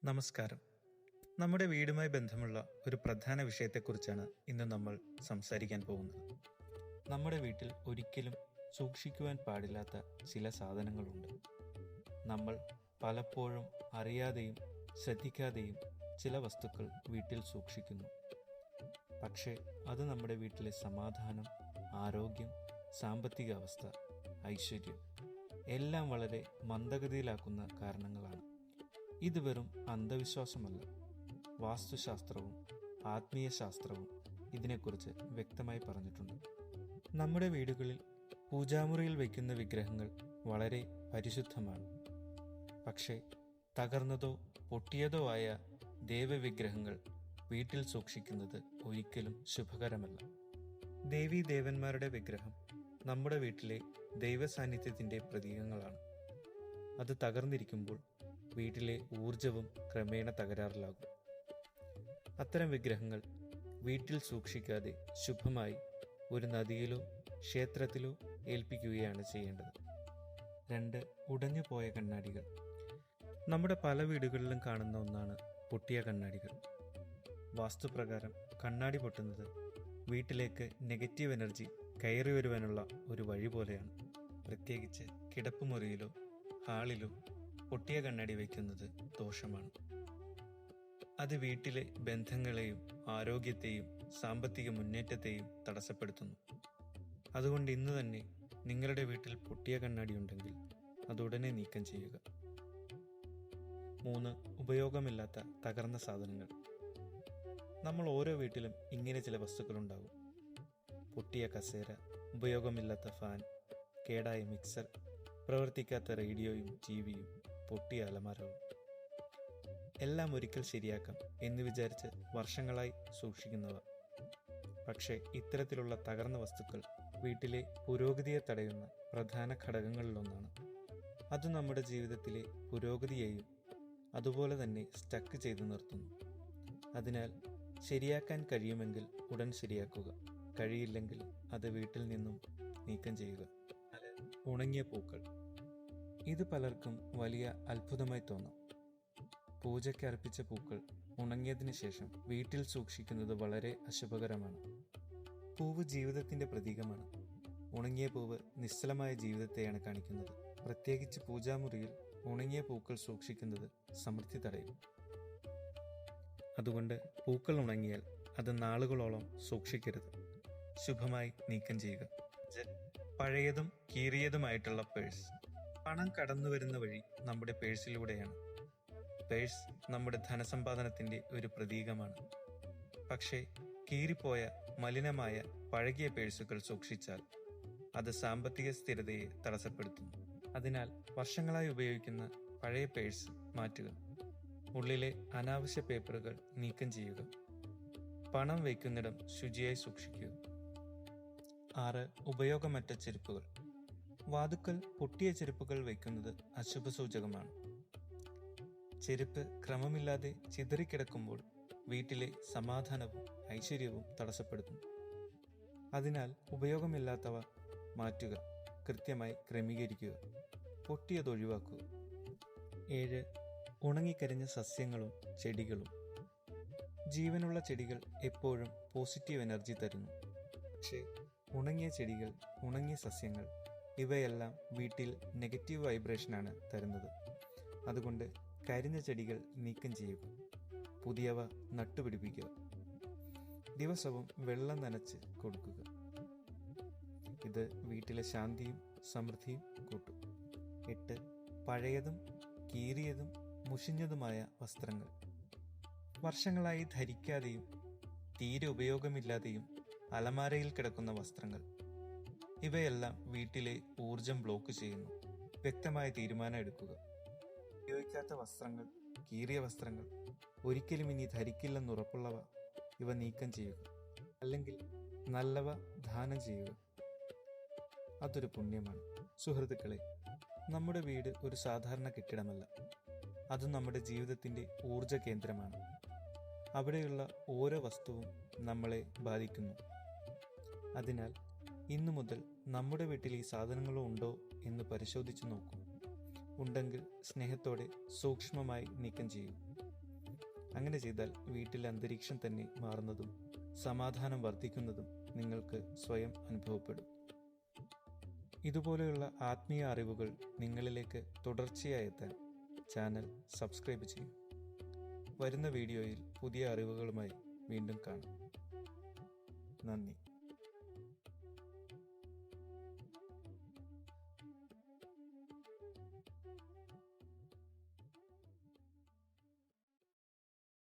നമസ്കാരം. നമ്മുടെ വീടുമായി ബന്ധമുള്ള ഒരു പ്രധാന വിഷയത്തെക്കുറിച്ചാണ് ഇന്ന് നമ്മൾ സംസാരിക്കാൻ പോകുന്നത്. നമ്മുടെ വീട്ടിൽ ഒരിക്കലും സൂക്ഷിക്കുവാൻ പാടില്ലാത്ത ചില സാധനങ്ങളുണ്ട്. നമ്മൾ പലപ്പോഴും അറിയാതെയും ശ്രദ്ധിക്കാതെയും ചില വസ്തുക്കൾ വീട്ടിൽ സൂക്ഷിക്കുന്നു. പക്ഷേ അത് നമ്മുടെ വീട്ടിലെ സമാധാനം, ആരോഗ്യം, സാമ്പത്തിക അവസ്ഥ, ഐശ്വര്യം എല്ലാം വളരെ മന്ദഗതിയിലാക്കുന്ന കാരണങ്ങളാണ്. ഇത് വെറും അന്ധവിശ്വാസമല്ല. വാസ്തുശാസ്ത്രവും ആത്മീയ ശാസ്ത്രവും ഇതിനെക്കുറിച്ച് വ്യക്തമായി പറഞ്ഞിട്ടുണ്ട്. നമ്മുടെ വീടുകളിൽ പൂജാമുറിയിൽ വയ്ക്കുന്ന വിഗ്രഹങ്ങൾ വളരെ പരിശുദ്ധമാണ്. പക്ഷേ തകർന്നതോ പൊട്ടിയതോ ആയ ദേവവിഗ്രഹങ്ങൾ വീട്ടിൽ സൂക്ഷിക്കുന്നത് ഒരിക്കലും ശുഭകരമല്ല. ദേവീദേവന്മാരുടെ വിഗ്രഹം നമ്മുടെ വീട്ടിലെ ദൈവസാന്നിധ്യത്തിൻ്റെ പ്രതീകങ്ങളാണ്. അത് തകർന്നിരിക്കുമ്പോൾ വീട്ടിലെ ഊർജവും ക്രമേണ തകരാറിലാകും. അത്തരം വിഗ്രഹങ്ങൾ വീട്ടിൽ സൂക്ഷിക്കാതെ ശുഭമായി ഒരു നദിയിലോ ക്ഷേത്രത്തിലോ ഏൽപ്പിക്കുകയാണ് ചെയ്യേണ്ടത്. 2. ഉടഞ്ഞുപോയ കണ്ണാടികൾ. നമ്മുടെ പല വീടുകളിലും കാണുന്ന ഒന്നാണ് പൊട്ടിയ കണ്ണാടികൾ. വാസ്തുപ്രകാരം കണ്ണാടി പൊട്ടുന്നത് വീട്ടിലേക്ക് നെഗറ്റീവ് എനർജി കയറി വരുവാനുള്ള ഒരു വഴി പോലെയാണ്. പ്രത്യേകിച്ച് കിടപ്പുമുറിയിലോ ഹാളിലോ പൊട്ടിയ കണ്ണാടി വയ്ക്കുന്നത് ദോഷമാണ്. അത് വീട്ടിലെ ബന്ധങ്ങളെയും ആരോഗ്യത്തെയും സാമ്പത്തിക മുന്നേറ്റത്തെയും തടസ്സപ്പെടുത്തുന്നു. അതുകൊണ്ട് ഇന്ന് തന്നെ നിങ്ങളുടെ വീട്ടിൽ പൊട്ടിയ കണ്ണാടി ഉണ്ടെങ്കിൽ അതുടനെ നീക്കം ചെയ്യുക. 3. ഉപയോഗമില്ലാത്ത തകർന്ന സാധനങ്ങൾ. നമ്മൾ ഓരോ വീട്ടിലും ഇങ്ങനെ ചില വസ്തുക്കളുണ്ടാകും. പൊട്ടിയ കസേര, ഉപയോഗമില്ലാത്ത ഫാൻ, കേടായ മിക്സർ, പ്രവർത്തിക്കാത്ത റേഡിയോയും ടിവിയും, പൊട്ടിയ അലമാരവും എല്ലാം ഒരിക്കൽ ശരിയാക്കാം എന്ന് വിചാരിച്ച് വർഷങ്ങളായി സൂക്ഷിക്കുന്നവ. പക്ഷേ ഇത്തരത്തിലുള്ള തകർന്ന വസ്തുക്കൾ വീട്ടിലെ പുരോഗതിയെ തടയുന്ന പ്രധാന ഘടകങ്ങളിലൊന്നാണ്. അത് നമ്മുടെ ജീവിതത്തിലെ പുരോഗതിയെയും അതുപോലെ തന്നെ സ്റ്റക്ക് ചെയ്തു നിർത്തുന്നു. അതിനാൽ ശരിയാക്കാൻ കഴിയുമെങ്കിൽ ഉടൻ ശരിയാക്കുക. കഴിയില്ലെങ്കിൽ അത് വീട്ടിൽ നിന്നും നീക്കം ചെയ്യുക. ഉണങ്ങിയ പൂക്കൾ. ഇത് പലർക്കും വലിയ അത്ഭുതമായി തോന്നാം. പൂജയ്ക്ക് അർപ്പിച്ച പൂക്കൾ ഉണങ്ങിയതിന് ശേഷം വീട്ടിൽ സൂക്ഷിക്കുന്നത് വളരെ അശുഭകരമാണ്. പൂവ് ജീവിതത്തിൻ്റെ പ്രതീകമാണ്. ഉണങ്ങിയ പൂവ് നിശ്ചലമായ ജീവിതത്തെയാണ് കാണിക്കുന്നത്. പ്രത്യേകിച്ച് പൂജാമുറിയിൽ ഉണങ്ങിയ പൂക്കൾ സൂക്ഷിക്കുന്നത് സമൃദ്ധി തടയും. അതുകൊണ്ട് പൂക്കൾ ഉണങ്ങിയാൽ അത് നാളുകളോളം സൂക്ഷിക്കരുത്. ശുഭമായി നീക്കം ചെയ്യുക. പഴയതും കീറിയതുമായിട്ടുള്ള പേഴ്സ്. പണം കടന്നു വരുന്ന വഴി നമ്മുടെ പേഴ്സിലൂടെയാണ്. പേഴ്സ് നമ്മുടെ ധനസമ്പാദനത്തിൻ്റെ ഒരു പ്രതീകമാണ്. പക്ഷേ കീറിപ്പോയ മലിനമായ പഴകിയ പേഴ്സുകൾ സൂക്ഷിച്ചാൽ അത് സാമ്പത്തിക സ്ഥിരതയെ തടസ്സപ്പെടുത്തുന്നു. അതിനാൽ വർഷങ്ങളായി ഉപയോഗിക്കുന്ന പഴയ പേഴ്സ് മാറ്റുക. ഉള്ളിലെ അനാവശ്യ പേപ്പറുകൾ നീക്കം ചെയ്യുക. പണം വയ്ക്കുന്നിടം ശുചിയായി സൂക്ഷിക്കുക. 6. ഉപയോഗമറ്റ ചെരുപ്പുകൾ. വാതുക്കൽ പൊട്ടിയ ചെരുപ്പുകൾ വയ്ക്കുന്നത് അശുഭസൂചകമാണ്. ചെരുപ്പ് ക്രമമില്ലാതെ ചിതറിക്കിടക്കുമ്പോൾ വീട്ടിലെ സമാധാനവും ഐശ്വര്യവും തടസ്സപ്പെടുത്തുന്നു. അതിനാൽ ഉപയോഗമില്ലാത്തവ മാറ്റുക. കൃത്യമായി ക്രമീകരിക്കുക. പൊട്ടിയത് ഒഴിവാക്കുക. 7. ഉണങ്ങിക്കരിഞ്ഞ സസ്യങ്ങളും ചെടികളും. ജീവനുള്ള ചെടികൾ എപ്പോഴും പോസിറ്റീവ് എനർജി തരുന്നു. പക്ഷേ ഉണങ്ങിയ ചെടികൾ, ഉണങ്ങിയ സസ്യങ്ങൾ ഇവയെല്ലാം വീട്ടിൽ നെഗറ്റീവ് വൈബ്രേഷനാണ് തരുന്നത്. അതുകൊണ്ട് കരിഞ്ഞ ചെടികൾ നീക്കം ചെയ്യുക. പുതിയവ നട്ടുപിടിപ്പിക്കുക. ദിവസവും വെള്ളം നനച്ച് കൊടുക്കുക. ഇത് വീട്ടിലെ ശാന്തിയും സമൃദ്ധിയും കൂട്ടും. 8. പഴയതും കീറിയതും മുഷിഞ്ഞതുമായ വസ്ത്രങ്ങൾ. വർഷങ്ങളായി ധരിക്കാതെയും തീരെ ഉപയോഗമില്ലാതെയും അലമാരയിൽ കിടക്കുന്ന വസ്ത്രങ്ങൾ. ഇവയെല്ലാം വീട്ടിലെ ഊർജം ബ്ലോക്ക് ചെയ്യുന്നു. വ്യക്തമായ തീരുമാനം എടുക്കുക. ഉപയോഗിക്കാത്ത വസ്ത്രങ്ങൾ, കീറിയ വസ്ത്രങ്ങൾ, ഒരിക്കലും ഇനി ധരിക്കില്ലെന്നുറപ്പുള്ളവ ഇവ നീക്കം ചെയ്യുക. അല്ലെങ്കിൽ നല്ലവ ദാനം ചെയ്യുക. അതൊരു പുണ്യമാണ്. സുഹൃത്തുക്കളെ, നമ്മുടെ വീട് ഒരു സാധാരണ കെട്ടിടമല്ല. അത് നമ്മുടെ ജീവിതത്തിൻ്റെ ഊർജ കേന്ദ്രമാണ്. അവിടെയുള്ള ഓരോ വസ്തുവും നമ്മളെ ബാധിക്കുന്നു. അതിനാൽ ഇന്നു മുതൽ നമ്മുടെ വീട്ടിൽ ഈ സാധനങ്ങളോ ഉണ്ടോ എന്ന് പരിശോധിച്ചു നോക്കൂ. ഉണ്ടെങ്കിൽ സ്നേഹത്തോടെ സൂക്ഷ്മമായി നീക്കം ചെയ്യൂ. അങ്ങനെ ചെയ്താൽ വീട്ടിലെ അന്തരീക്ഷം തന്നെ മാറുന്നതും സമാധാനം വർദ്ധിക്കുന്നതും നിങ്ങൾക്ക് സ്വയം അനുഭവപ്പെടും. ഇതുപോലെയുള്ള ആത്മീയ അറിവുകൾ നിങ്ങളിലേക്ക് തുടർച്ചയായി എത്താൻ ചാനൽ സബ്സ്ക്രൈബ് ചെയ്യും. വരുന്ന വീഡിയോയിൽ പുതിയ അറിവുകളുമായി വീണ്ടും കാണാം. നന്ദി.